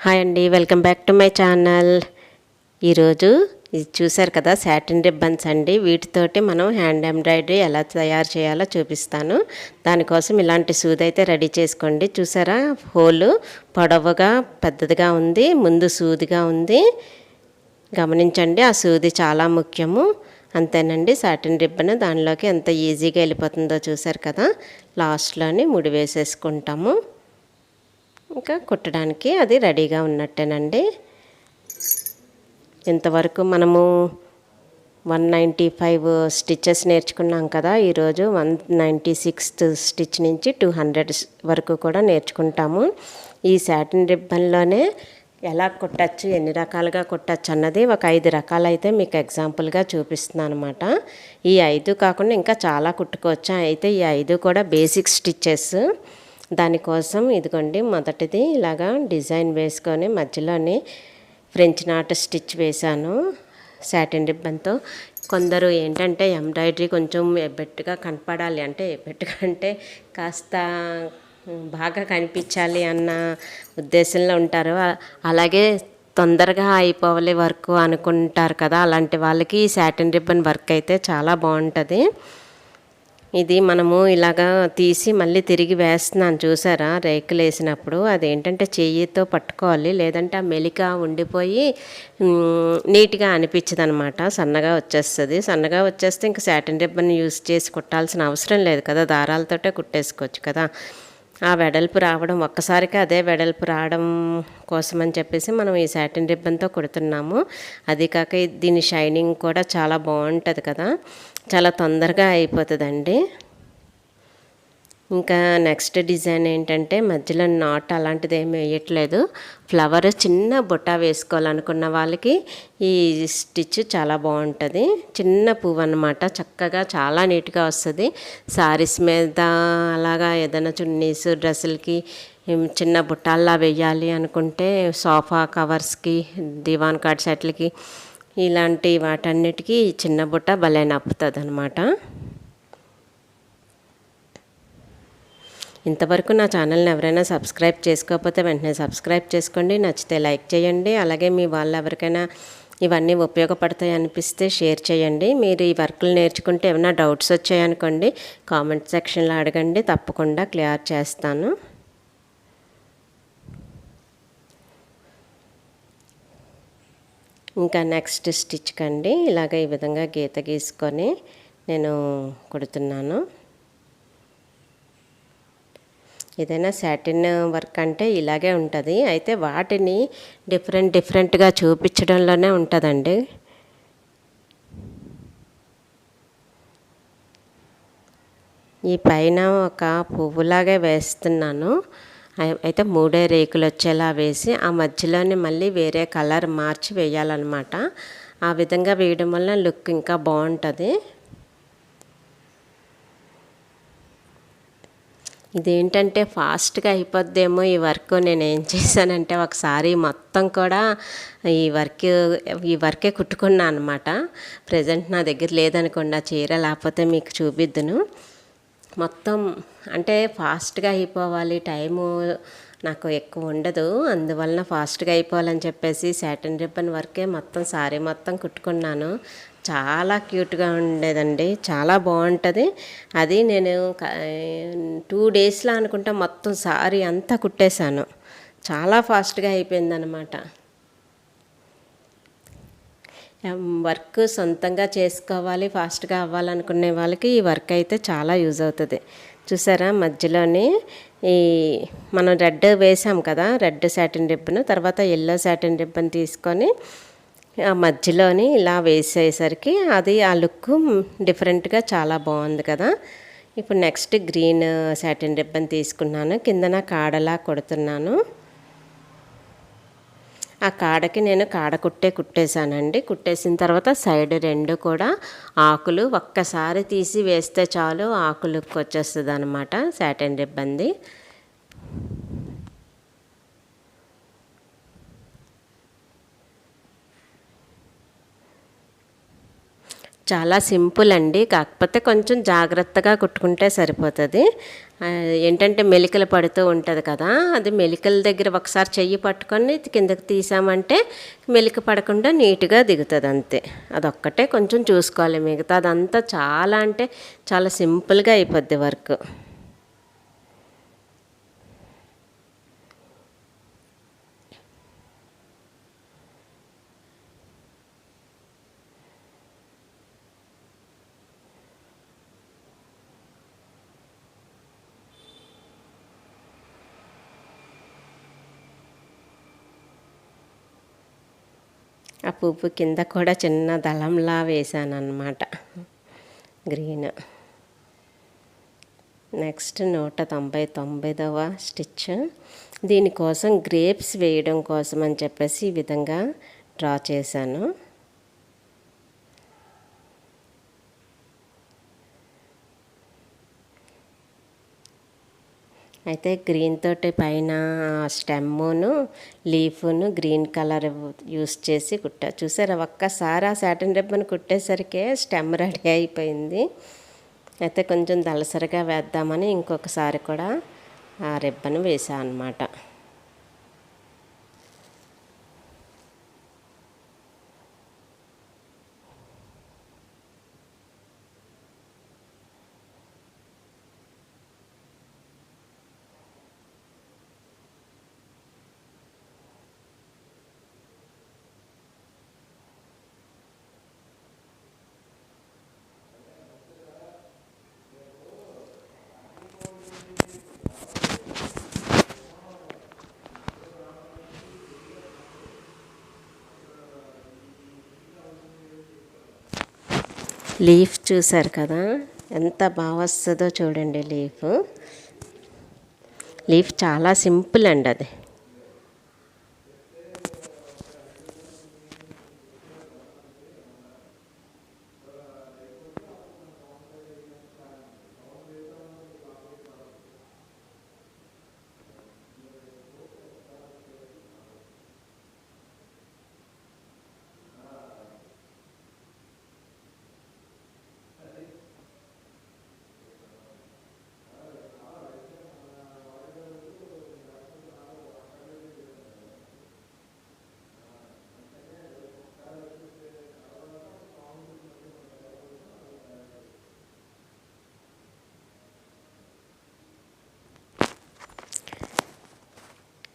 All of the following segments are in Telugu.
హాయ్ అండి, welcome back to my channel. ఈరోజు ఇది చూసారు కదా, సాటిన్ రిబ్బన్స్ అండి. వీటితోటి మనం హ్యాండ్ ఎంబ్రాయిడరీ ఎలా తయారు చేయాలో చూపిస్తాను. దానికోసం ఇలాంటి సూది అయితే రెడీ చేసుకోండి. చూసారా, హోలు పొడవుగా పెద్దదిగా ఉంది, ముందు సూదిగా ఉంది. గమనించండి, ఆ సూది చాలా ముఖ్యము. అంతేనండి, సాటిన్ రిబ్బన్ దానిలోకి ఎంత ఈజీగా వెళ్ళిపోతుందో చూసారు కదా. లాస్ట్లోని ముడి వేసేసుకుంటాము. ఇంకా కుట్టడానికి అది రెడీగా ఉన్నట్టేనండి. ఇంతవరకు మనము 195 స్టిచెస్ నేర్చుకున్నాం కదా. ఈరోజు 196th స్టిచ్ నుంచి 200 వరకు కూడా నేర్చుకుంటాము. ఈ సాటిన్ రిబ్బన్లోనే ఎలా కుట్టచ్చు, ఎన్ని రకాలుగా కుట్టచ్చు అన్నది ఒక 5 రకాలు అయితే మీకు ఎగ్జాంపుల్గా చూపిస్తున్నాను అనమాట. ఈ 5 కాకుండా ఇంకా చాలా కుట్టుకోవచ్చు. అయితే ఈ 5 కూడా బేసిక్ స్టిచ్చెస్. దానికోసం ఇదిగోండి, మొదటిది ఇలాగా డిజైన్ వేసుకొని మధ్యలోని ఫ్రెంచ్ నాట్ స్టిచ్ వేశాను సాటిన్ రిబ్బన్తో. కొందరు ఏంటంటే ఎంబ్రాయిడరీ కొంచెం ఎబ్బెట్టుగా కనపడాలి, అంటే ఎబ్బెట్టుగా అంటే కాస్త బాగా కనిపించాలి అన్న ఉద్దేశంలో ఉంటారు. అలాగే తొందరగా అయిపోవాలి వర్క్ అనుకుంటారు కదా. అలాంటి వాళ్ళకి ఈ సాటిన్ రిబ్బన్ వర్క్ అయితే చాలా బాగుంటుంది. ఇది మనము ఇలాగా తీసి మళ్ళీ తిరిగి వేస్తున్నాను చూసారా, రేకులు వేసినప్పుడు అదేంటంటే చెయ్యితో పట్టుకోవాలి, లేదంటే ఆ మెలిక ఉండిపోయి నీట్గా అనిపించదు అనమాట. సన్నగా వచ్చేస్తుంది. సన్నగా వచ్చేస్తే ఇంకా సాటిన్ రిబ్బన్ యూస్ చేసి కుట్టాల్సిన అవసరం లేదు కదా, దారాలతోటే కుట్టేసుకోవచ్చు కదా. ఆ వెడల్పు రావడం, ఒక్కసారిగా అదే వెడల్పు రావడం కోసం అని చెప్పేసి మనం ఈ సాటిన్ రిబ్బన్తో కుడుతున్నాము. అది కాక దీని షైనింగ్ కూడా చాలా బాగుంటుంది కదా, చాలా తొందరగా అయిపోతుందండి. ఇంకా నెక్స్ట్ డిజైన్ ఏంటంటే మధ్యలో నాట్ అలాంటిది ఏమి వేయట్లేదు. ఫ్లవర్ చిన్న బుట్ట వేసుకోవాలనుకున్న వాళ్ళకి ఈ స్టిచ్ చాలా బాగుంటుంది. చిన్న పువ్వు అన్నమాట, చక్కగా చాలా నీట్గా వస్తుంది. శారీస్ మీద అలాగా ఏదైనా చున్నీస్ డ్రెస్సులకి చిన్న బుట్టాల్లా వేయాలి అనుకుంటే, సోఫా కవర్స్కి, దివాన్ కాట్ సెట్లకి, ఇలాంటి వాటన్నిటికీ చిన్న బుట్ట భలే నప్పుతుంది అనమాట. ఇంతవరకు నా ఛానల్ని ఎవరైనా సబ్స్క్రైబ్ చేసుకోకపోతే వెంటనే సబ్స్క్రైబ్ చేసుకోండి. నచ్చితే లైక్ చేయండి. అలాగే మీ వాళ్ళు ఎవరికైనా ఇవన్నీ ఉపయోగపడతాయి అనిపిస్తే షేర్ చేయండి. మీరు ఈ వర్క్లు నేర్చుకుంటే ఏమైనా డౌట్స్ వచ్చాయనుకోండి, కామెంట్ సెక్షన్లో అడగండి, తప్పకుండా క్లియర్ చేస్తాను. ఇంకా నెక్స్ట్ స్టిచ్ కండి, ఇలాగ ఈ విధంగా గీత గీసుకొని నేను కుడుతున్నాను. ఏదైనా సాటిన్ వర్క్ అంటే ఇలాగే ఉంటుంది. అయితే వాటిని డిఫరెంట్గా చూపించడంలోనే ఉంటుందండి. ఈ పైన ఒక పువ్వులాగే వేస్తున్నాను. అయితే 3 రేకులు వచ్చేలా వేసి ఆ మధ్యలోనే మళ్ళీ వేరే కలర్ మార్చి వేయాలన్నమాట. ఆ విధంగా వేయడం వల్ల లుక్ ఇంకా బాగుంటుంది. ఇదేంటంటే ఫాస్ట్గా అయిపోద్దేమో ఈ వర్క్. నేను ఏం చేశానంటే ఒకసారి మొత్తం కూడా ఈ వర్కే కుట్టుకున్నాను అనమాట. ప్రజెంట్ నా దగ్గర లేదనుకోండి ఆ చీర, లేకపోతే మీకు చూపిద్దును. మొత్తం అంటే ఫాస్ట్గా అయిపోవాలి, టైము నాకు ఎక్కువ ఉండదు, అందువలన ఫాస్ట్గా అయిపోవాలని చెప్పేసి సాటిన్ రిబ్బన్ వర్కే మొత్తం సారీ మొత్తం కుట్టుకున్నాను. చాలా క్యూట్గా ఉండేదండి, చాలా బాగుంటుంది. అది నేను 2 డేస్లో అనుకుంటా మొత్తం సారీ అంతా కుట్టేశాను. చాలా ఫాస్ట్గా అయిపోయిందనమాట. వర్క్ సొంతంగా చేసుకోవాలి, ఫాస్ట్గా అవ్వాలనుకునే వాళ్ళకి ఈ వర్క్ అయితే చాలా యూజ్ అవుతుంది. చూసారా, మధ్యలోని ఈ మనం రెడ్ వేసాం కదా, రెడ్ సాటిన్ రిబ్బన్, తర్వాత ఎల్లో సాటిన్ రిబ్బన్ తీసుకొని ఆ మధ్యలోని ఇలా వేసేసరికి అది ఆ లుక్ డిఫరెంట్గా చాలా బాగుంది కదా. ఇప్పుడు నెక్స్ట్ గ్రీన్ సాటిన్ రిబ్బన్ తీసుకున్నాను, కిందన కాడలా కొడుతున్నాను. ఆ కాడకి నేను కాడ కుట్టేసానండి. కుట్టేసిన తర్వాత సైడ్ 2 కూడా ఆకులు ఒక్కసారి తీసి వేస్తే చాలు ఆకులకు వచ్చేస్తుంది అనమాట సాటిన్ రిబ్బన్ది. చాలా సింపుల్ అండి, కాకపోతే కొంచెం జాగ్రత్తగా కుట్టుకుంటే సరిపోతుంది. ఏంటంటే మెలికలు పడుతూ ఉంటుంది కదా, అది మెలికల దగ్గర ఒకసారి చెయ్యి పట్టుకొని కిందకి తీసామంటే మెలిక పడకుండా నీట్గా దిగుతుంది అంతే. అదొక్కటే కొంచెం చూసుకోవాలి, మిగతా అదంతా చాలా అంటే చాలా సింపుల్గా అయిపోద్ది వర్క్. ఆ పువ్వు కింద కూడా చిన్న దళంలా వేసాను అన్నమాట, గ్రీన్. నెక్స్ట్ 199వ స్టిచ్. దీనికోసం గ్రేప్స్ వేయడం కోసం అని చెప్పేసి ఈ విధంగా డ్రా చేశాను. అయితే గ్రీన్ తోటి పైన స్టెమ్మును లీఫ్ను గ్రీన్ కలర్ యూస్ చేసి కుట్టా. చూసారా, ఒక్కసారి ఆ సాటిన్ రిబ్బన్ కుట్టేసరికి స్టెమ్ రెడీ అయిపోయింది. అయితే కొంచెం దళసరిగా వేద్దామని ఇంకొకసారి కూడా ఆ రిబ్బన్ వేసా అన్నమాట. లీఫ్ చూసారు కదా ఎంత బాగా వస్తుందో చూడండి. లీఫ్ చాలా సింపుల్ అండి అది.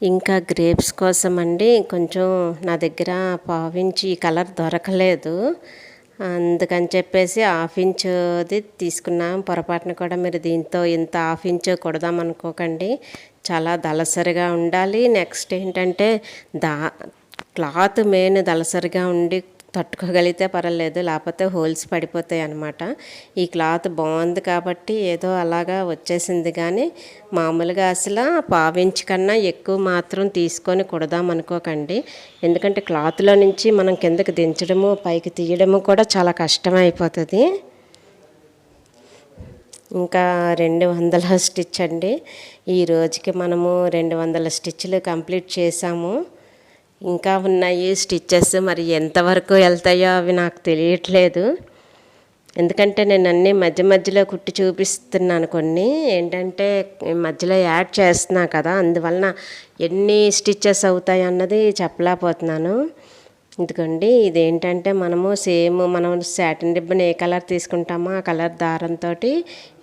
ఇంకా గ్రేప్స్ కోసం అండి కొంచెం నా దగ్గర 1/2 ఇంచ్ ఈ కలర్ దొరకలేదు, అందుకని చెప్పేసి 1/2 ఇంచుది తీసుకున్నాం. పొరపాటున కూడా మీరు దీంతో ఇంత 1/2 ఇంచ్ కొడదాం అనుకోకండి, చాలా దళసరిగా ఉండాలి. నెక్స్ట్ ఏంటంటే క్లాత్ మెయిన్ దళసరిగా ఉండి తట్టుకోగలిగితే పర్వాలేదు, లేకపోతే హోల్స్ పడిపోతాయి అన్నమాట. ఈ క్లాత్ బాగుంది కాబట్టి ఏదో అలాగా వచ్చేసింది, కానీ మామూలుగా అసలు 1/2 ఇంచ్ కన్నా ఎక్కువ మాత్రం తీసుకొని కుడదాం అనుకోకండి. ఎందుకంటే క్లాత్లో నుంచి మనం కిందకి దించడము పైకి తీయడము కూడా చాలా కష్టమైపోతుంది. ఇంకా 200 స్టిచ్ అండి. ఈ రోజుకి మనము 200 స్టిచ్లు కంప్లీట్ చేసాము. ఇంకా ఉన్నాయి స్టిచ్చెస్, మరి ఎంతవరకు వెళ్తాయో అవి నాకు తెలియట్లేదు. ఎందుకంటే నేను అన్నీ మధ్య మధ్యలో కుట్టి చూపిస్తున్నాను, కొన్ని ఏంటంటే మధ్యలో యాడ్ చేస్తున్నా కదా, అందువలన ఎన్ని స్టిచ్చెస్ అవుతాయి అన్నది చెప్పలేకపోతున్నాను. ఇదిగోండి, ఇదేంటంటే మనం సాటిన్ రిబ్బన్ ఏ కలర్ తీసుకుంటామో ఆ కలర్ దారంతో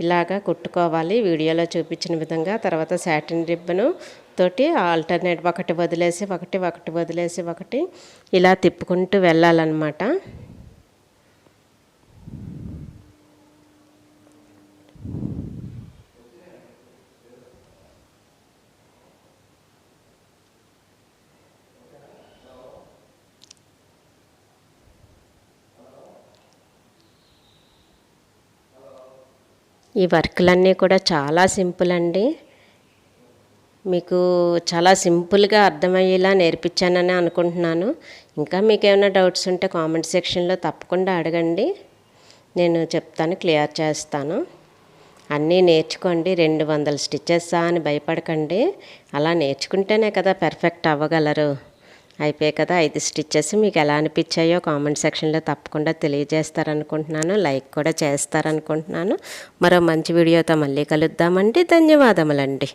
ఇలాగా కుట్టుకోవాలి వీడియోలో చూపించిన విధంగా. తర్వాత సాటిన్ రిబ్బను తోటి ఆల్టర్నేట్ ఒకటి వదిలేసి ఒకటి ఇలా తిప్పుకుంటూ వెళ్ళాలన్నమాట. ఈ వర్క్లన్నీ కూడా చాలా సింపుల్ అండి. మీకు చాలా సింపుల్గా అర్థమయ్యేలా నేర్పించానని అనుకుంటున్నాను. ఇంకా మీకు ఏమైనా డౌట్స్ ఉంటే కామెంట్ సెక్షన్లో తప్పకుండా అడగండి, నేను చెప్తాను, క్లియర్ చేస్తాను. అన్నీ నేర్చుకోండి. 200 స్టిచ్చెస్ అని భయపడకండి, అలా నేర్చుకుంటేనే కదా పర్ఫెక్ట్ అవ్వగలరు. అయిపోయాయి కదా 5 స్టిచ్చెస్. మీకు ఎలా అనిపించాయో కామెంట్ సెక్షన్లో తప్పకుండా తెలియజేస్తారనుకుంటున్నాను. లైక్ కూడా చేస్తారనుకుంటున్నాను. మరో మంచి వీడియోతో మళ్ళీ కలుద్దామండి. ధన్యవాదములండి.